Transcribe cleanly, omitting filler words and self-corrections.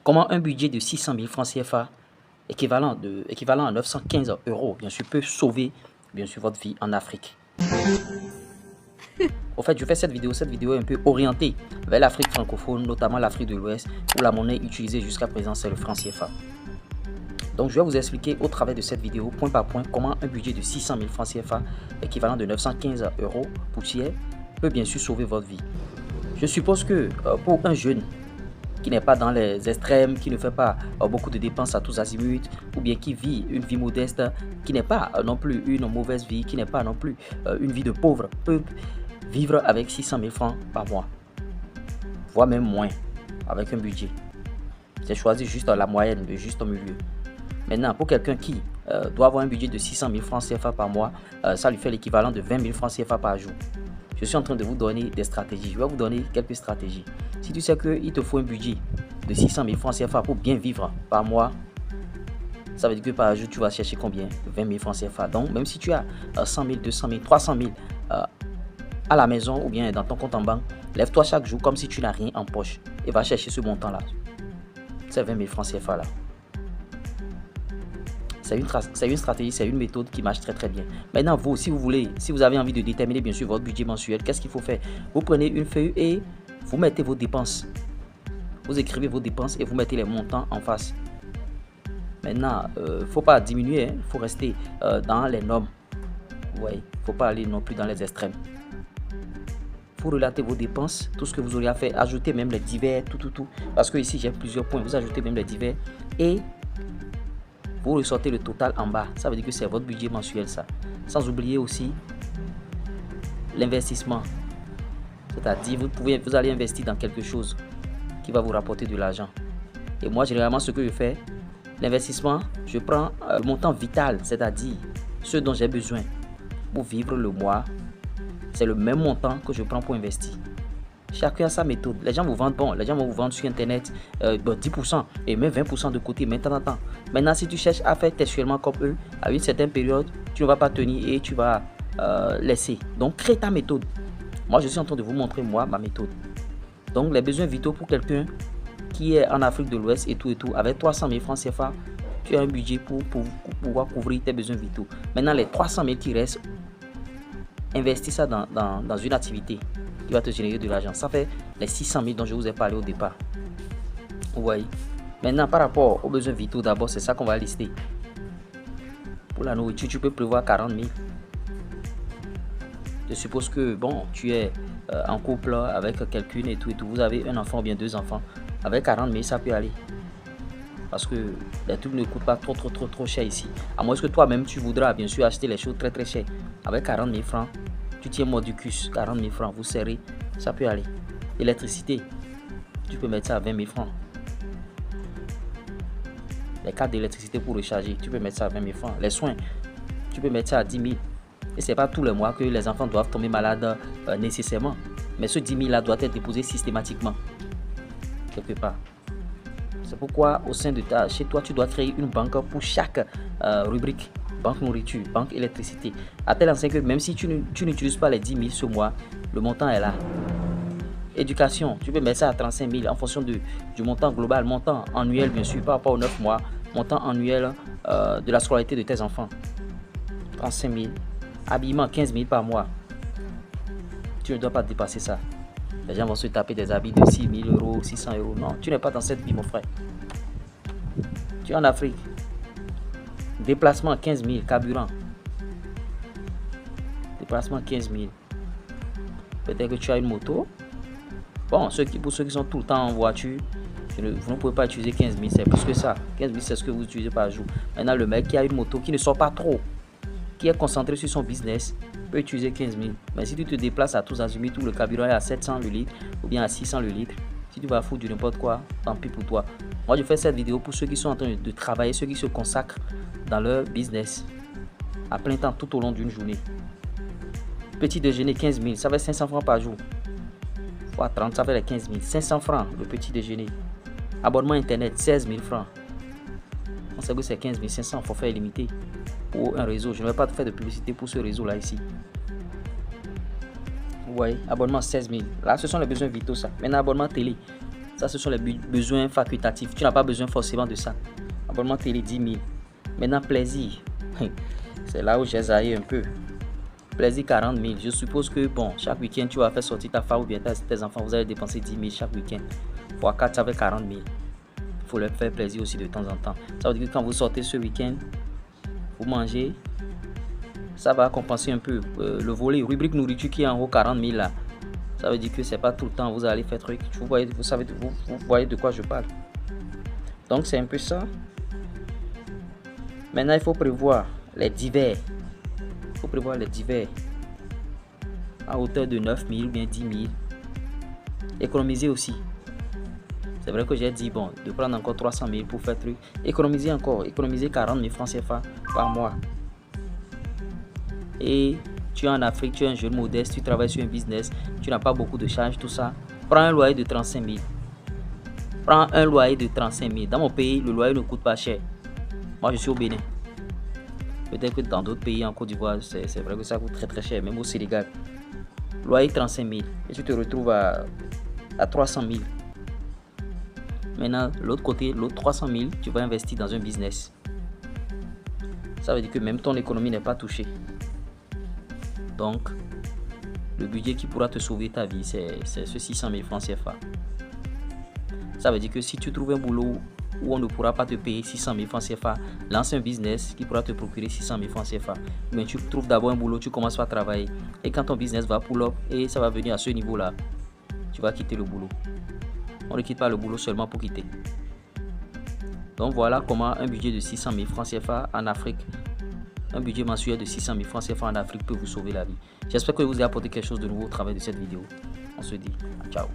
Comment un budget de 600 000 francs CFA, équivalent à 915 euros, bien sûr, peut sauver bien sûr votre vie en Afrique. Au fait, je fais cette vidéo est un peu orientée vers l'Afrique francophone, notamment l'Afrique de l'Ouest, où la monnaie utilisée jusqu'à présent, c'est le franc CFA. Donc, je vais vous expliquer au travers de cette vidéo, point par point, comment un budget de 600 000 francs CFA, équivalent de 915 euros poussière, peut bien sûr sauver votre vie. Je suppose que pour un jeune qui n'est pas dans les extrêmes, qui ne fait pas beaucoup de dépenses à tous azimuts, ou bien qui vit une vie modeste, qui n'est pas non plus une mauvaise vie, qui n'est pas non plus une vie de pauvre, peut vivre avec 600 000 francs par mois, voire même moins, avec un budget. J'ai choisi juste la moyenne, le juste au milieu. Maintenant, pour quelqu'un qui doit avoir un budget de 600 000 francs CFA par mois, ça lui fait l'équivalent de 20 000 francs CFA par jour. Je suis en train de vous donner des stratégies. Je vais vous donner quelques stratégies. Si tu sais qu'il te faut un budget de 600 000 francs CFA pour bien vivre par mois, ça veut dire que par jour, tu vas chercher combien? 20 000 francs CFA. Donc, même si tu as 100 000, 200 000, 300 000 à la maison ou bien dans ton compte en banque, lève-toi chaque jour comme si tu n'as rien en poche et va chercher ce montant-là. C'est 20 000 francs CFA là. C'est une stratégie, c'est une méthode qui marche très très bien. Maintenant, vous, si vous avez envie de déterminer bien sûr votre budget mensuel, qu'est-ce qu'il faut faire? Vous prenez une feuille et vous mettez vos dépenses. Vous écrivez vos dépenses et vous mettez les montants en face. Maintenant, il ne faut pas diminuer, il faut rester dans les normes. Ouais, il ne faut pas aller non plus dans les extrêmes. Vous relatez vos dépenses, tout ce que vous aurez à faire, ajoutez même les divers, tout. Parce que ici, j'ai plusieurs points, vous ajoutez même les divers et vous ressortez le total en bas. Ça veut dire que c'est votre budget mensuel, ça. Sans oublier aussi l'investissement. C'est-à-dire, vous allez investir dans quelque chose qui va vous rapporter de l'argent. Et moi, généralement, ce que je fais, l'investissement, je prends le montant vital, c'est-à-dire ce dont j'ai besoin pour vivre le mois. C'est le même montant que je prends pour investir. Chacun a sa méthode. Les gens vous vendent, les gens vont vous vendre sur Internet 10% et même 20% de côté. Maintenant, si tu cherches à faire textuellement comme eux, à une certaine période, tu ne vas pas tenir et tu vas laisser. Donc, crée ta méthode. Moi, je suis en train de vous montrer, moi, ma méthode. Donc, les besoins vitaux pour quelqu'un qui est en Afrique de l'Ouest et tout, avec 300 000 francs CFA, tu as un budget pour pouvoir couvrir tes besoins vitaux. Maintenant, les 300 000 qui restent, investis ça dans une activité qui va te générer de l'argent. Ça fait les 600 000 dont je vous ai parlé au départ. Vous voyez. Maintenant, par rapport aux besoins vitaux, d'abord, c'est ça qu'on va lister. Pour la nourriture, tu peux prévoir 40 000. Je suppose que, bon, tu es en couple avec quelqu'un et tout. Vous avez un enfant ou bien deux enfants. Avec 40 000, ça peut aller. Parce que les trucs ne coûtent pas trop cher ici. À moins que toi-même, tu voudras bien sûr acheter les choses très chères. Avec 40 000 francs, tu tiens mordicus, 40 000 francs, vous serrez, ça peut aller. L'électricité, tu peux mettre ça à 20 000 francs. Les cartes d'électricité pour recharger, tu peux mettre ça à 20 000 francs. Les soins, tu peux mettre ça à 10 000. Et ce n'est pas tous les mois que les enfants doivent tomber malades nécessairement. Mais ce 10 000 là doit être déposé systématiquement. Quelque part. C'est pourquoi au sein de chez toi, tu dois créer une banque pour chaque rubrique. Banque nourriture, banque électricité. À tel enseigne que même si tu n'utilises pas les 10 000 ce mois, le montant est là. Éducation, tu peux mettre ça à 35 000 en fonction du montant global, montant annuel bien sûr, par rapport aux 9 mois, montant annuel de la scolarité de tes enfants. 35 000. Habillement, 15 000 par mois. Tu ne dois pas dépasser ça. Les gens vont se taper des habits de 6 000 euros, 600 euros. Non, tu n'es pas dans cette vie, mon frère. Tu es en Afrique. Déplacement 15 000, carburant. Déplacement 15 000. Peut-être que tu as une moto. Bon, pour ceux qui sont tout le temps en voiture, vous ne pouvez pas utiliser 15 000, c'est plus que ça. 15 000, c'est ce que vous utilisez par jour. Maintenant, le mec qui a une moto qui ne sort pas trop, qui est concentré sur son business, peut utiliser 15 000. Mais si tu te déplaces à tous azimuts, tout le carburant est à 700 le litre ou bien à 600 le litre, si tu vas foutre du n'importe quoi, tant pis pour toi. Moi, je fais cette vidéo pour ceux qui sont en train de travailler, ceux qui se consacrent dans leur business à plein temps tout au long d'une journée. Petit déjeuner 15 000, ça fait 500 francs par jour. Fois 30, ça fait les 15 000. 500 francs le petit déjeuner. Abonnement internet 16 000 francs. On sait que c'est 15 500, forfait illimité pour un réseau. Je ne vais pas te faire de publicité pour ce réseau là ici. Vous voyez, abonnement 16 000. Là, ce sont les besoins vitaux ça. Maintenant, abonnement télé. Ça, ce sont les besoins facultatifs. Tu n'as pas besoin forcément de ça. Abonnement télé 10 000. Maintenant, plaisir. C'est là où j'ai zaillé un peu. Plaisir 40 000. Je suppose que, bon, chaque week-end, tu vas faire sortir ta femme ou bien tes enfants. Vous allez dépenser 10 000 chaque week-end. Fois 4, ça fait 40 000. Il faut leur faire plaisir aussi de temps en temps. Ça veut dire que quand vous sortez ce week-end, vous mangez, ça va compenser un peu. Le volet rubrique nourriture qui est en haut 40 000 là. Ça veut dire que c'est pas tout le temps vous allez faire truc. Vous voyez de quoi je parle. Donc c'est un peu ça. Maintenant il faut prévoir les divers. Il faut prévoir les divers à hauteur de 9 000 ou bien 10 000. Économiser aussi. C'est vrai que j'ai dit bon de prendre encore 300 000 pour faire truc. Économiser encore. Économiser 40 000 francs CFA par mois. Et tu es en Afrique, tu es un jeune modeste, tu travailles sur un business, tu n'as pas beaucoup de charges, tout ça. Prends un loyer de 35 000. Prends un loyer de 35 000. Dans mon pays, le loyer ne coûte pas cher. Moi, je suis au Bénin. Peut-être que dans d'autres pays, en Côte d'Ivoire, c'est vrai que ça coûte très très cher, même au Sénégal. Loyer 35 000. Et tu te retrouves à 300 000. Maintenant, l'autre côté, l'autre 300 000, tu vas investir dans un business. Ça veut dire que même ton économie n'est pas touchée. Donc, le budget qui pourra te sauver ta vie, c'est ce 600 000 francs CFA. Ça veut dire que si tu trouves un boulot où on ne pourra pas te payer 600 000 francs CFA, lance un business qui pourra te procurer 600 000 francs CFA. Mais tu trouves d'abord un boulot, tu commences par travailler. Et quand ton business va pull up et ça va venir à ce niveau-là, tu vas quitter le boulot. On ne quitte pas le boulot seulement pour quitter. Donc voilà comment un budget de 600 000 francs CFA en Afrique, un budget mensuel de 600 000 francs CFA en Afrique peut vous sauver la vie. J'espère que vous avez apporté quelque chose de nouveau au travers de cette vidéo. On se dit ciao.